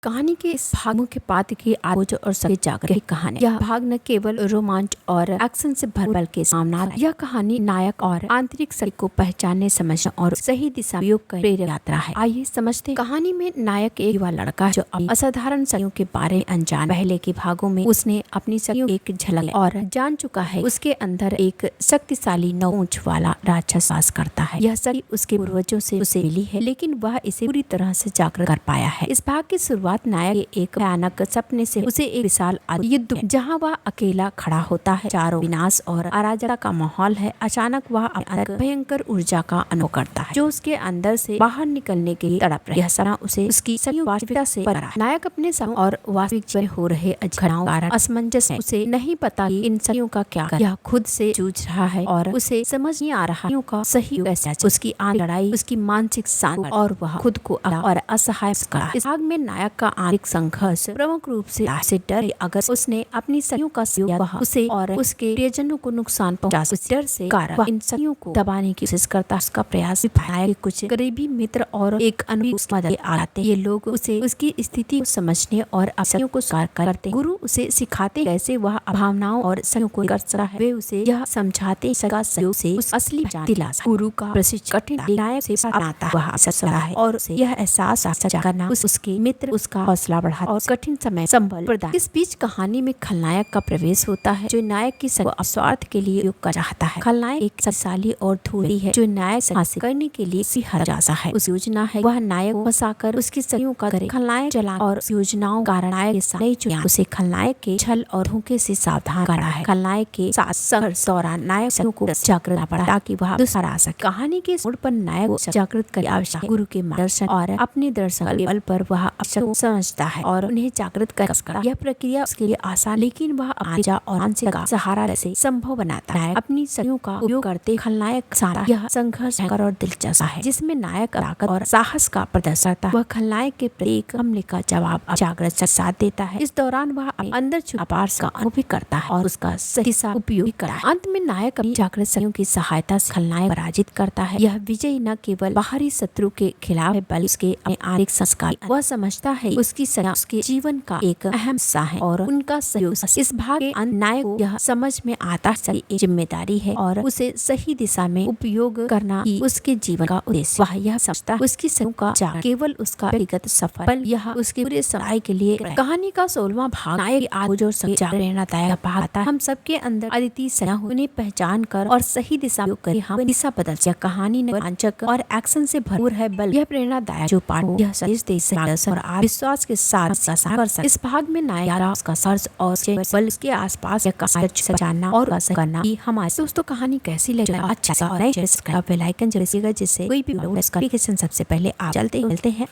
कहानी के इस भाग मुख्य पात्र की आरोज और सभी जागरण की कहानी। यह भाग न केवल रोमांच और एक्शन से भर बल्कि सामना है। यह कहानी नायक और आंतरिक शक्ति को पहचानने, समझने और सही दिशा उपयोग कर प्रेरक यात्रा है। आइए समझते हैं। कहानी में नायक एक युवा लड़का है जो अपनी असाधारण शक्तियों के बारे में अनजान। पहले के भागों में उसने अपनी शक्तियों की एक झलक और जान चुका है उसके अंदर एक शक्तिशाली नौच वाला राक्षस वास करता है। यह शक्ति उसके पूर्वजों से उसे मिली है, लेकिन वह इसे पूरी तरह से जागृत कर पाया है। इस भाग की शुरुआत नायक के एक भयानक सपने से उसे एक विशाल युद्ध जहां वह अकेला खड़ा होता है। चारों विनाश और अराजकता का माहौल है। अचानक वह अंदर भयंकर ऊर्जा का अनुभव करता है जो उसके अंदर से बाहर निकलने के लिए तड़प रही है। यह सपना उसे उसकी सही वास्तविकता से परा है। नायक अपने सपनों और वास्तविक जीवन हो रहे घटनाओं के कारण असमंजस है। उसे नहीं पता कि इन सदियों का क्या कर। यह खुद से जूझ रहा है और उसे समझ नहीं आ रहा का सही कैसे। उसकी आंतरिक लड़ाई, उसकी मानसिक शांति और वह खुद को अकेला और असहाय करा। इस भाग में नायक का आंतरिक संघर्ष प्रमुख रूप से डर है। अगर उसने अपनी शक्तियों का वह उसे और उसके प्रियजनों को नुकसान पहुंचा सकता है। डर से कारण वह इन शक्तियों को दबाने की कोशिश करता है। उसका प्रयास नायक के कुछ करीबी मित्र और एक अनुभवी उसकी मदद आ जाते हैं। ये लोग उसे उसकी स्थिति को समझने और शक्तियों को स्वीकार करते हैं। गुरु उसे सिखाते कैसे वह भावनाओं और शक्तियों को कर सकता है। वे उसे यह समझाते सगा सहयोग से उस असली पहचान दिला सकते। गुरु का प्रशिक्षण कठिन नायक से अपनाता है। वह सच्चा है और उसे यह एहसास करना उसके मित्र उसका हौसला बढ़ा और कठिन समय संबल प्रदान। इस बीच कहानी में खलनायक का प्रवेश होता है जो नायक की स्वार्थ के लिए उपयोग कर चाहता है। खलनायक एक शक्तिशाली और धूर्त है जो नायक से हासिल करने के लिए हर जाता है। उस योजना है वह नायक को फंसाकर उसकी शक्तियों का करे। खलनायक चला और योजनाओं कारण नायक के साथ नई चुनिया उसे खलनायक के छल और धोखे से सावधान करना है। खलनायक के साथ संघर्ष दौरान नायक शक्तियों को जागृत पड़ा ताकि वह दूसरा आ सके। कहानी के मोड़ पर नायक को जागृत कर आवश्यक गुरु के मार्गदर्शन और अपने दर्शन बल पर वह समझता है और उन्हें जागृत कर। यह प्रक्रिया उसके लिए आसान, लेकिन वह आजा और मानसिक सहारा से संभव बनाता है। अपनी शक्तियों का उपयोग करते खलनायक सारा यह संघर्ष और दिलचस्प है जिसमें नायक ताकत और साहस का प्रदर्शन करता है। वह खलनायक के प्रत्येक हमले का जवाब जागृत से साथ देता है। इस दौरान वह अंदर छुपा अपार का अनुभव भी करता है और उसका सही उपयोग भी करता है। अंत में नायक अपनी जागृत शक्तियों की सहायता से खलनायक पराजित करता है। यह विजय न केवल बाहरी शत्रु के खिलाफ है बल्कि उसके आंतरिक संस्कार। वह समझता है उसकी उसके जीवन का एक अहम हिस्सा है और उनका सहयोग। इस भाग के अंत नायक को यह समझ में आता है एक जिम्मेदारी है और उसे सही दिशा में उपयोग करना ही उसके जीवन का उद्देश्य। वह यह समझता है उसकी शक्तियों का जागरण केवल उसका व्यक्तिगत सफर बल यह उसके पूरे समुदाय के लिए। कहानी का 16वां भाग नायक आरोज और प्रेरणादायक भाग आता है। हम सबके अंदर अद्वितीय सना उन्हें पहचान कर और सही दिशा करे हम दिशा बदल। यह कहानी रोमांचक और एक्शन से भरपूर है बल यह प्रेरणादायक जो पाठ यह मार्गदर्शन और विश्वास के साथ कर सकते। इस भाग में नायक उसका सर्च और बल के आसपास जानना और करना कि हमारे दोस्तों कहानी कैसी लगी अच्छा और बेल आइकन जरूर दबाइएगा जिससे कोई भी नोटिफिकेशन सबसे पहले आप चलते हैं।